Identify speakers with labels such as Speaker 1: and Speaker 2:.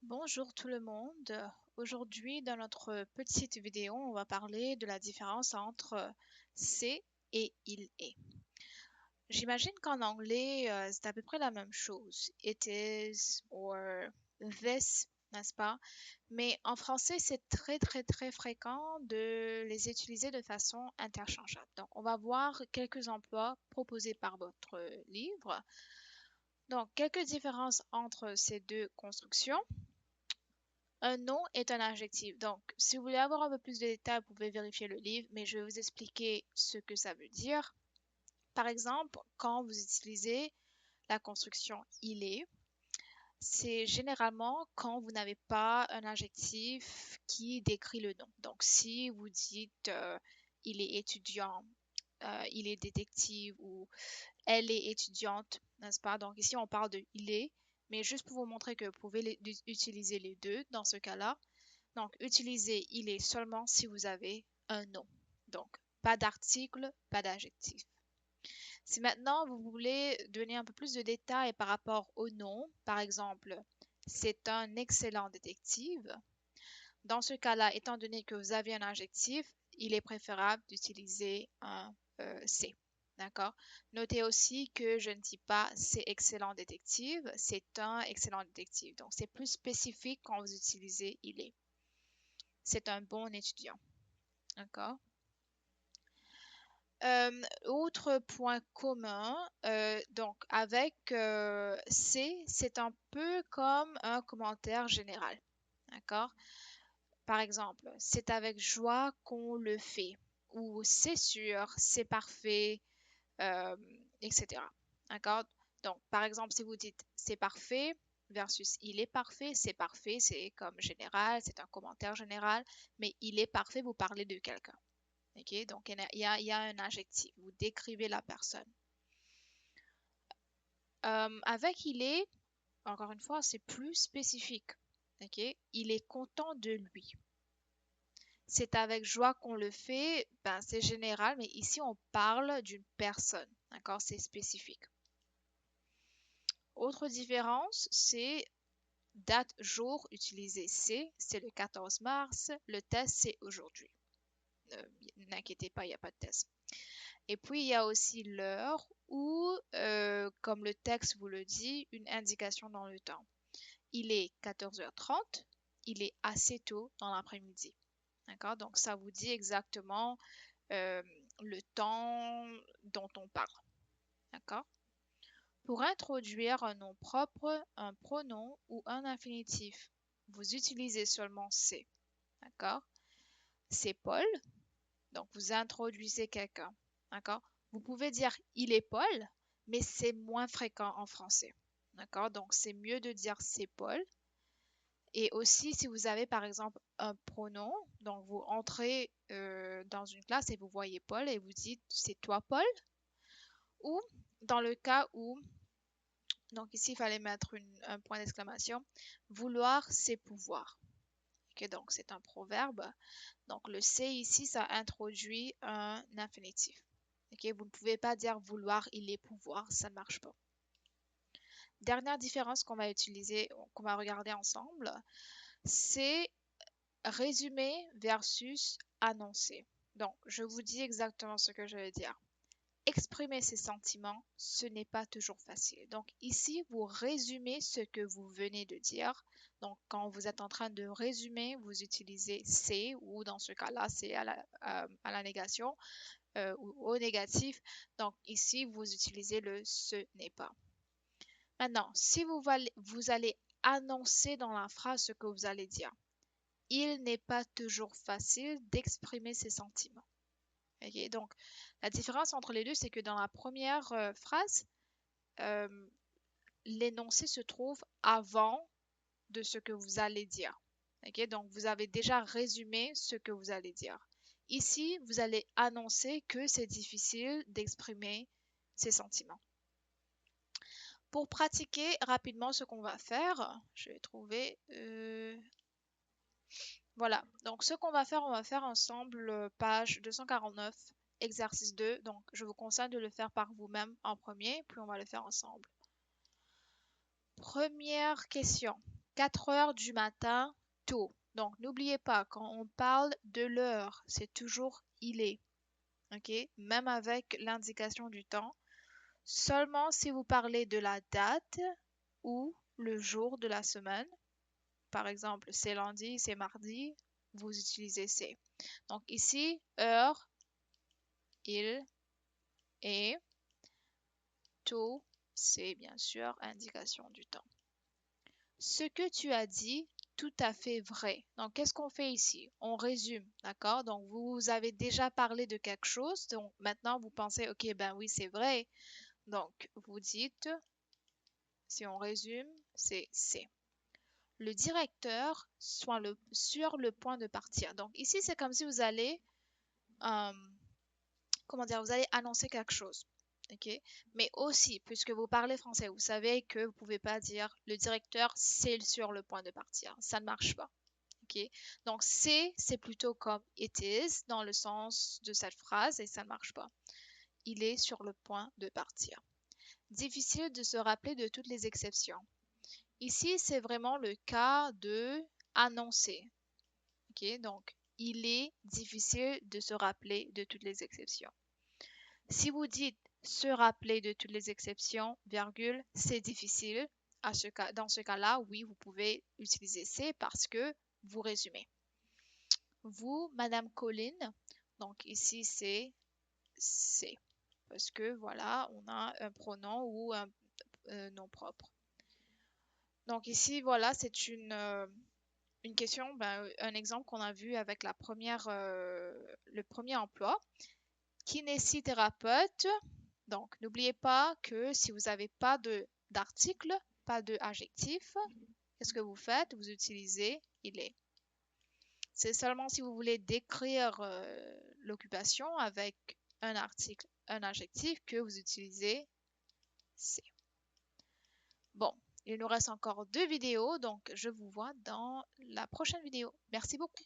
Speaker 1: Bonjour tout le monde. Aujourd'hui, dans notre petite vidéo, on va parler de la différence entre c'est et il est. J'imagine qu'en anglais, c'est à peu près la même chose. It is or this, n'est-ce pas? Mais en français, c'est très fréquent de les utiliser de façon interchangeable. Donc, on va voir quelques emplois proposés par votre livre. Donc, quelques différences entre ces deux constructions. Un nom est un adjectif. Donc, si vous voulez avoir un peu plus de détails, vous pouvez vérifier le livre, mais je vais vous expliquer ce que ça veut dire. Par exemple, quand vous utilisez la construction il est, c'est généralement quand vous n'avez pas un adjectif qui décrit le nom. Donc, si vous dites il est étudiant, il est détective ou elle est étudiante, n'est-ce pas? Donc, ici, on parle de il est, mais juste pour vous montrer que vous pouvez utiliser les deux dans ce cas-là. Donc, utilisez il est seulement si vous avez un nom. Donc, pas d'article, pas d'adjectif. Si maintenant vous voulez donner un peu plus de détails par rapport au nom, par exemple, c'est un excellent détective. Dans ce cas-là, étant donné que vous avez un adjectif, il est préférable d'utiliser un c'est. D'accord? Notez aussi que je ne dis pas c'est excellent détective, c'est un excellent détective. Donc, c'est plus spécifique quand vous utilisez il est. C'est un bon étudiant. D'accord? Autre point commun, donc avec c'est un peu comme un commentaire général. D'accord? Par exemple, c'est avec joie qu'on le fait, ou c'est sûr, c'est parfait, euh, etc. D'accord? Donc, par exemple, si vous dites c'est parfait versus il est parfait, c'est comme général, c'est un commentaire général, mais il est parfait, vous parlez de quelqu'un. Ok, donc il y a un adjectif, vous décrivez la personne. Avec il est, encore une fois, c'est plus spécifique. Ok, il est content de lui. C'est avec joie qu'on le fait, ben c'est général, mais ici on parle d'une personne. D'accord, c'est spécifique. Autre différence, c'est date, jour, utilisé c'est le 14 mars, le test c'est aujourd'hui. N'inquiétez pas, il n'y a pas de test. Et puis, il y a aussi l'heure ou, comme le texte vous le dit, une indication dans le temps. Il est 14h30, il est assez tôt dans l'après-midi. D'accord? Donc, ça vous dit exactement euh, le temps dont on parle. D'accord? Pour introduire un nom propre, un pronom ou un infinitif, vous utilisez seulement c'est. D'accord? C'est Paul, donc vous introduisez quelqu'un. D'accord? Vous pouvez dire il est Paul, mais c'est moins fréquent en français. D'accord? Donc c'est mieux de dire c'est Paul. Et aussi, si vous avez par exemple un pronom, donc vous entrez dans une classe et vous voyez Paul et vous dites c'est toi Paul. Ou dans le cas où, donc ici il fallait mettre un point d'exclamation, vouloir c'est pouvoir. Ok, donc c'est un proverbe. Donc le c'est ici, ça introduit un infinitif. Ok, vous ne pouvez pas dire vouloir, il est pouvoir, ça ne marche pas. Dernière différence qu'on va utiliser, qu'on va regarder ensemble, c'est résumer versus annoncer. Donc, je vous dis exactement ce que je vais dire. Exprimer ses sentiments, ce n'est pas toujours facile. Donc ici, vous résumez ce que vous venez de dire. Donc quand vous êtes en train de résumer, vous utilisez c'est ou dans ce cas-là, c'est à la négation ou au négatif. Donc ici, vous utilisez le ce n'est pas. Maintenant, si vous allez annoncer dans la phrase ce que vous allez dire. Il n'est pas toujours facile d'exprimer ses sentiments. Okay? Donc, la différence entre les deux, c'est que dans la première phrase, euh, l'énoncé se trouve avant de ce que vous allez dire. Okay? Donc, vous avez déjà résumé ce que vous allez dire. Ici, vous allez annoncer que c'est difficile d'exprimer ses sentiments. Pour pratiquer rapidement ce qu'on va faire, je vais trouver... Voilà, donc ce qu'on va faire, on va faire ensemble page 249, exercice 2. Donc, je vous conseille de le faire par vous-même en premier, puis on va le faire ensemble. Première question. 4 heures du matin, tôt. Donc, n'oubliez pas, quand on parle de l'heure, c'est toujours il est. OK? Même avec l'indication du temps. Seulement si vous parlez de la date ou le jour de la semaine, par exemple, c'est lundi, c'est mardi, vous utilisez c'est. Donc ici, heure, il, est, tôt, c'est bien sûr indication du temps. Ce que tu as dit, tout à fait vrai. Donc, qu'est-ce qu'on fait ici? On résume, d'accord? Donc, vous avez déjà parlé de quelque chose, donc maintenant vous pensez, ok, ben oui, c'est vrai. Donc, vous dites, si on résume, c'est C. Le directeur soit sur le point de partir. Donc, ici, c'est comme si vous allez, euh, comment dire, vous allez annoncer quelque chose. OK? Mais aussi, puisque vous parlez français, vous savez que vous pouvez pas dire le directeur, c'est sur le point de partir. Ça ne marche pas. OK? Donc, c'est plutôt comme it is dans le sens de cette phrase et ça ne marche pas. Il est sur le point de partir. Difficile de se rappeler de toutes les exceptions. Ici, c'est vraiment le cas de annoncer. OK? Donc, il est difficile de se rappeler de toutes les exceptions. Si vous dites se rappeler de toutes les exceptions, virgule, c'est difficile. Dans ce cas-là, oui, vous pouvez utiliser c'est parce que vous résumez. Vous, Madame Colline, donc ici c'est parce que voilà, on a un pronom ou un nom propre. Donc ici, voilà, c'est une question, un exemple qu'on a vu avec le premier emploi. Kinésithérapeute. Donc, n'oubliez pas que si vous n'avez pas d'article, pas de adjectif, qu'est-ce que vous faites? Vous utilisez il est. C'est seulement si vous voulez décrire l'occupation avec un article, un adjectif que vous utilisez c'est. Bon, il nous reste encore 2 vidéos, donc je vous vois dans la prochaine vidéo. Merci beaucoup.